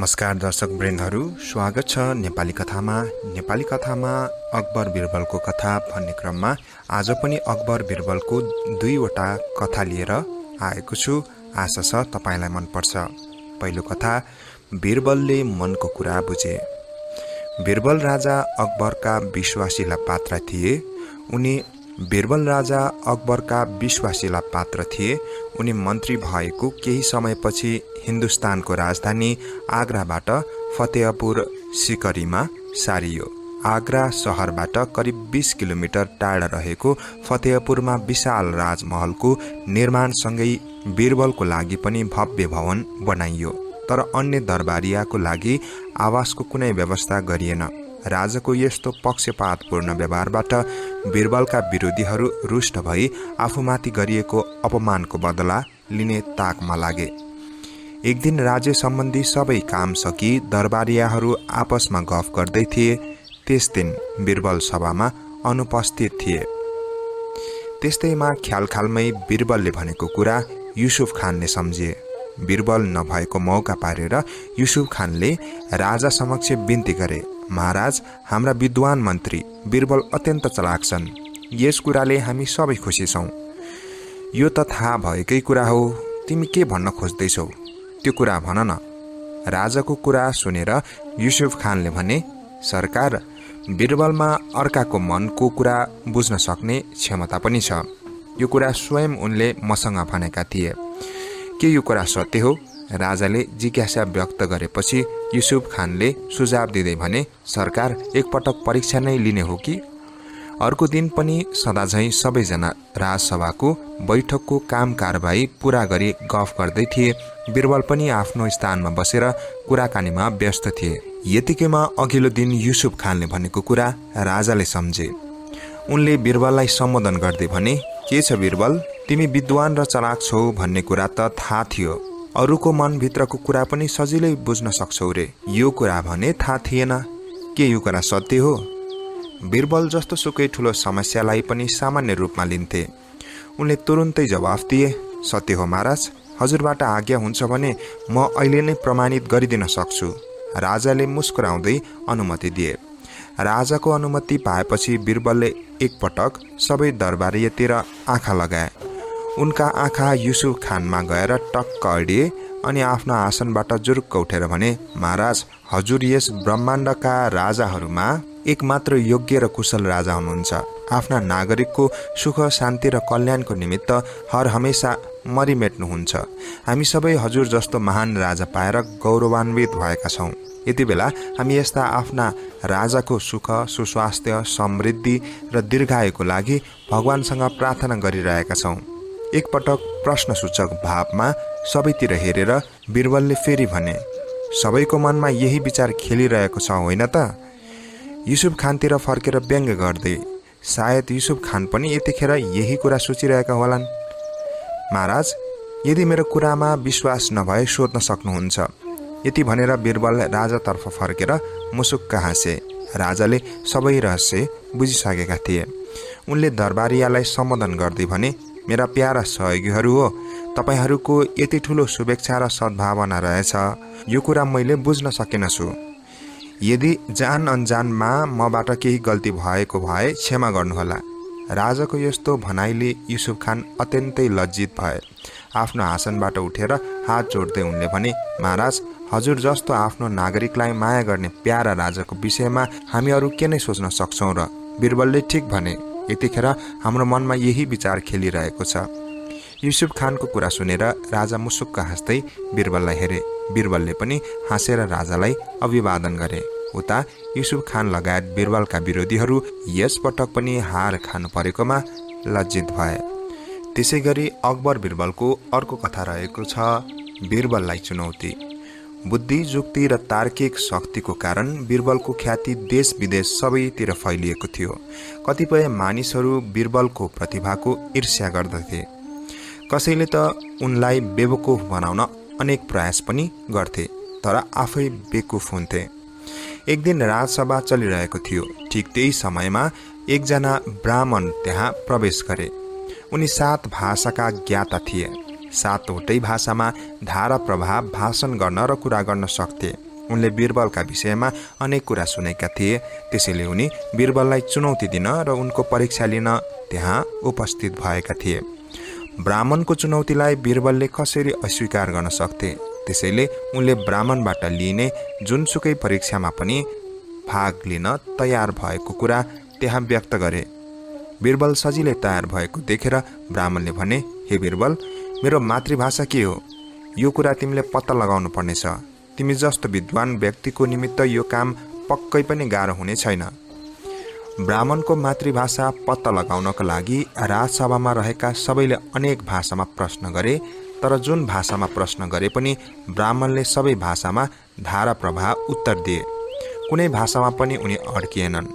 नमस्कार दर्शक वृन्दहरू, स्वागत छ नेपाली कथामा अकबर बिरबलको कथा भन्ने क्रममा आज पनि अकबर बिरबलको दुईवटा कथा लिएर आएको छु। आशा छ तपाईलाई मन पर्छ। पहिलो कथा, बिरबलले मनको कुरा बुझे। बिरबल राजा अकबरका विश्वासिला पात्र थिए। उनी मन्त्री भएको केही समयपछि हिन्दुस्तानको राजधानी आगराबाट फतेहपुर सिकरीमा सारियो। आगरा शहरबाट करिब 20 किलोमिटर टाढा रहेको फतेहपुरमा विशाल राजमहलको निर्माणसँगै बिरबलको लागि पनि भव्य भवन बनाइयो। तर अन्य दरबारियाको लागि आवासको कुनै व्यवस्था गरिएन। राजाको यस्तो पक्षपातपूर्ण व्यवहारबाट बिरबलका विरोधीहरू रुष्ट भई आफूमाथि गरिएको अपमानको बदला लिने ताकमा लागे। एक दिन राज्य सम्बन्धी सबै काम सकी दरबारियाहरू आपसमा गफ गर्दै थिए। त्यस दिन बिरबल सभामा अनुपस्थित थिए। त्यस्तैमा ख्यालखालमै बिरबलले भनेको कुरा युसुफ खानले सम्झे। बिरबल नभएको मौका पारेर युसुफ खानले राजा समक्ष बिन्ती गरे, महाराज, हाम्रा विद्वान मन्त्री बिरबल अत्यन्त चलाक छन्। यस कुराले हामी सबै खुसी छौं। यो त थाहा भएकै कुरा हो। तिमी के भन्न खोज्दैछौ? त्यो कुरा भन न। राजाको कुरा सुनेर युसुफ खानले भने, सरकार, बिरबलमा अर्काको मनको कुरा बुझ्न सक्ने क्षमता पनि छ। यो कुरा स्वयं उनले मसँग भनेका थिए। के यो कुरा सत्य हो? राजाले जिज्ञासा व्यक्त गरेपछि युसुफ खानले सुझाव दिँदै भने, सरकार, एकपटक परीक्षा नै लिने हो कि? अर्को दिन पनि सदाझैं सबैजना राजसभाको बैठकको काम कारबाही पूरा गरी गफ गर्दै थिए। बिरबल पनि आफ्नो स्थानमा बसेर कुराकानीमा व्यस्त थिए। यतिकैमा अघिल्लो दिन युसुफ खानले भनेको कुरा राजाले सम्झे। उनले बिरबललाई सम्बोधन गर्दै भने, के छ बिरबल, तिमी विद्वान र चलाक छौ भन्ने कुरा त थाहा थियो। अरूको मनभित्रको कुरा पनि सजिलै बुझ्न सक्छौ रे। यो कुरा भने थाहा थिएन। के यो कुरा सत्य हो? बिरबल जस्तो सुकै ठुलो समस्यालाई पनि सामान्य रूपमा लिन्थे। उनले तुरुन्तै जवाफ दिए, सत्य हो महाराज। हजुरबाट आज्ञा हुन्छ भने म अहिले नै प्रमाणित गरिदिन सक्छु। राजाले मुस्कुराउँदै अनुमति दिए। राजाको अनुमति पाएपछि बिरबलले एकपटक सबै दरबारीतिर आँखा लगाए। उनका आँखा युसुफ खानमा गएर टक्क अडिए अनि आफ्नो आसनबाट जुरुक्क उठेर भने, महाराज, हजुर यस ब्रह्माण्डका राजाहरूमा एकमात्र योग्य र कुशल राजा हुनुहुन्छ। आफ्ना नागरिकको सुख, शान्ति र कल्याणको निमित्त हर हमेशा मरिमेट्नुहुन्छ। हामी सबै हजुर जस्तो महान राजा पाएर गौरवान्वित भएका छौँ। यति बेला हामी यस्ता आफ्ना राजाको सुख, सुस्वास्थ्य, समृद्धि र दीर्घायुको लागि भगवानसँग प्रार्थना गरिरहेका छौँ। एकपटक प्रश्नसूचक भावमा सबैतिर हेरेर बिरबलले फेरि भने, सबैको मनमा यही विचार खेलिरहेको छ होइन त? युसुफ खानतिर फर्केर व्यङ्ग्य गर्दै, सायद युसुफ खान पनि यतिखेर यही कुरा सोचिरहेका होलान्। महाराज, यदि मेरो कुरामा विश्वास नभए सोध्न सक्नुहुन्छ। यति भनेर बिरबल राजातर्फ फर्केर मुसुक्क हाँसे। राजाले सबै रहस्य बुझिसकेका थिए। उनले दरबारियालाई सम्बोधन गर्दै भने, मेरा प्यारा सहयोगीहरू हो, तपाईहरूको यति ठुलो शुभेच्छा र सद्भावना रहेछ, यो कुरा मैले बुझ्न सकेनछु। यदि जान अनजानमा मबाट केही गल्ती भएको भए क्षमा गर्नुहोला। राजाको यस्तो भनाइले युसुफ खान अत्यन्तै लज्जित भए। आफ्नो आसनबाट उठेर हात जोड्दै उनले भने, महाराज, हजुर जस्तो आफ्नो नागरिकलाई माया गर्ने प्यारा राजाको विषयमा हामी अरू के नै सोच्न सक्छौँ र? बिरबलले ठिक भने। यतिखेर हाम्रो मनमा यही विचार खेलिरहेको छ। युसुफ खानको कुरा सुनेर राजा मुसुक्क हाँस्दै बिरबललाई हेरे। बिरबलले पनि हाँसेर राजालाई अभिवादन गरे। उता युसुफ खान लगायत बिरबलका विरोधीहरू यसपटक पनि हार खानु परेकोमा लज्जित भए। त्यसै गरी अकबर बिरबलको अर्को कथा रहेको छ, बिरबललाई चुनौती। बुद्धि, जुक्ति र तार्किक शक्तिको कारण बिरबलको ख्याति देश विदेश सबैतिर फैलिएको थियो। कतिपय मानिसहरू बिरबलको प्रतिभाको ईर्ष्या गर्दथे। कसैले त उनलाई बेवकुफ बनाउन अनेक प्रयास पनि गर्थे, तर आफै बेकुफ हुन्थे। एक दिन राजसभा चलिरहेको थियो। ठिक त्यही समयमा एकजना ब्राह्मण त्यहाँ प्रवेश गरे। उनी 7 भाषाका ज्ञाता थिए। सातवटै भाषामा धारा प्रभाव भाषण गर्न र कुरा गर्न सक्थे। उनले बिरबलका विषयमा अनेक कुरा सुनेका थिए। त्यसैले उनी बिरबललाई चुनौती दिन र उनको परीक्षा लिन त्यहाँ उपस्थित भएका थिए। ब्राह्मणको चुनौतीलाई बिरबलले कसरी अस्वीकार गर्न सक्थे? त्यसैले उनले ब्राह्मणबाट लिइने जुनसुकै परीक्षामा पनि भाग लिन तयार भएको कुरा त्यहाँ व्यक्त गरे। बिरबल सजिलै तयार भएको देखेर ब्राह्मणले भने, हे बिरबल, मेरो मातृभाषा के हो? यो कुरा तिमीले पत्ता लगाउनु पर्नेछ। तिमी जस्तो विद्वान व्यक्तिको निमित्त यो काम पक्कै पनि गाह्रो हुने छैन। ब्राह्मणको मातृभाषा पत्ता लगाउनका लागि राजसभामा रहेका सबैले अनेक भाषामा प्रश्न गरे, तर जुन भाषामा प्रश्न गरे पनि ब्राह्मणले सबै भाषामा धारा प्रवाह उत्तर दिए। कुनै भाषामा पनि उनी अड्किएनन्।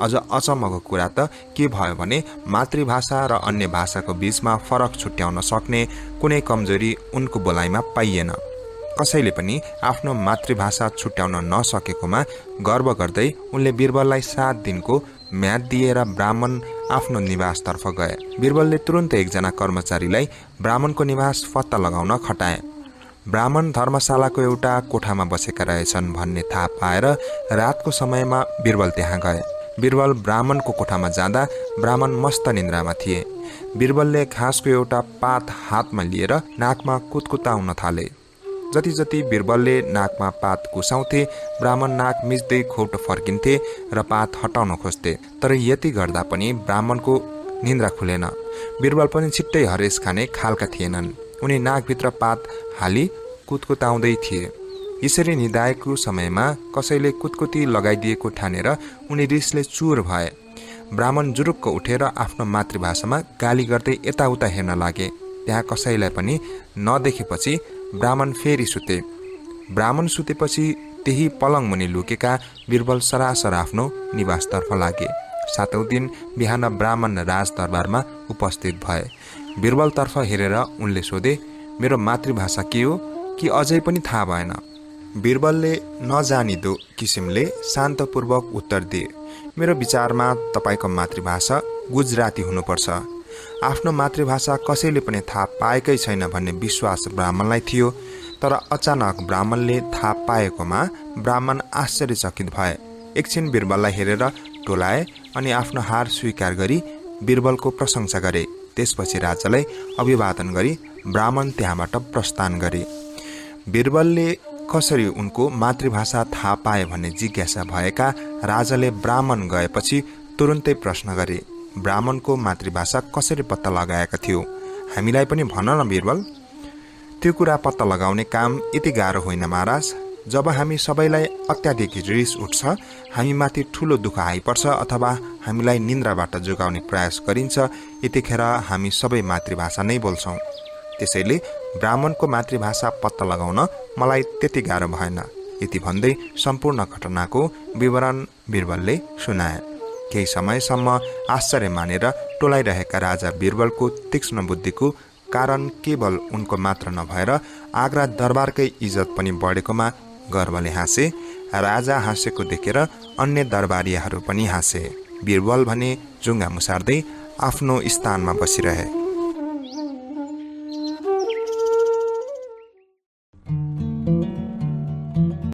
अझ अचम्मको कुरा त के भयो भने मातृभाषा र अन्य भाषाको बीचमा फरक छुट्याउन सक्ने कुनै कमजोरी उनको बोलाइमा पाइएन। कसैले पनि आफ्नो मातृभाषा छुट्याउन नसकेकोमा गर्व गर्दै उनले बिरबललाई 7 दिनको म्याद दिएर ब्राह्मण आफ्नो निवासतर्फ गए। बिरबलले तुरुन्तै एकजना कर्मचारीलाई ब्राह्मणको निवास पत्ता लगाउन खटाए। ब्राह्मण धर्मशालाको एउटा कोठामा बसेका रहेछन् भन्ने थाहा पाएर रातको समयमा बिरबल त्यहाँ गए। बिरबल ब्राह्मणको कोठामा जाँदा ब्राह्मण मस्त निन्द्रामा थिए। बिरबलले घाँसको एउटा पात हातमा लिएर नाकमा कुतकुताउन थाले। जति जति बिरबलले नाकमा पात कुसाउँथे, ब्राह्मण नाक मिच्दै खोटो फर्किन्थे र पात हटाउन खोज्थे। तर यति गर्दा पनि ब्राह्मणको निन्द्रा खुलेन। बिरबल पनि छिट्टै हरेस खाने खालका थिएनन्। उनी नाकभित्र पात हाली कुतकुताउँदै थिए। यसरी निदाएको समयमा कसैले कुतकुती लगाइदिएको ठानेर उनी रिसले चुर भए। ब्राह्मण जुरुक्क उठेर आफ्नो मातृभाषामा गाली गर्दै यताउता हेर्न लागे। त्यहाँ कसैलाई पनि नदेखेपछि ब्राह्मण फेरि सुते। ब्राह्मण सुतेपछि त्यही पलङ मुनि लुकेका बिरबल सरासर आफ्नो निवासतर्फ लागे। 7औं दिन बिहान ब्राह्मण राजदरबारमा उपस्थित भए। बिरबलतर्फ हेरेर उनले सोधे, मेरो मातृभाषा के हो कि अझै पनि थाहा भएन? बिरबलले नजानिदो किसिमले शान्तपूर्वक उत्तर दिए, मेरो विचारमा तपाईँको मातृभाषा गुजराती हुनुपर्छ। आफ्नो मातृभाषा कसैले पनि थाहा पाएकै छैन भन्ने विश्वास ब्राह्मणलाई थियो। तर अचानक ब्राह्मणले थाहा पाएकोमा ब्राह्मण आश्चर्यचकित भए। एकछिन बिरबललाई हेरेर टोलाए अनि आफ्नो हार स्वीकार गरी बिरबलको प्रशंसा गरे। त्यसपछि राजालाई अभिवादन गरी ब्राह्मण त्यहाँबाट प्रस्थान गरे। बिरबलले कसरी उनको मातृभाषा थाहा पाए भन्ने जिज्ञासा भएका राजाले ब्राह्मण गएपछि तुरुन्तै प्रश्न गरे, ब्राह्मणको मातृभाषा कसरी पत्ता लगाएका थियो? हामीलाई पनि भन न बिरबल। त्यो कुरा पत्ता लगाउने काम यति गाह्रो होइन महाराज। जब हामी सबैलाई अत्याधिक रिस उठ्छ, हामीमाथि ठुलो दुःख आइपर्छ अथवा हामीलाई निन्द्राबाट जोगाउने प्रयास गरिन्छ, यतिखेर हामी सबै मातृभाषा नै बोल्छौँ। त्यसैले ब्राह्मणको मातृभाषा पत्ता लगाउन मलाई त्यति गाह्रो भएन। यति भन्दै सम्पूर्ण घटनाको विवरण बिरबलले सुनाए। केही समयसम्म आश्चर्य मानेर टोलाइरहेका राजा बिरबलको तीक्ष्ण बुद्धिको कारण केवल उनको मात्र नभएर आग्रा दरबारकै इज्जत पनि बढेकोमा गर्वले हाँसे। राजा हाँसेको देखेर अन्य दरबारीहरू पनि हाँसे। बिरबल भने जुङ्गा मुसार्दै आफ्नो स्थानमा बसिरहे।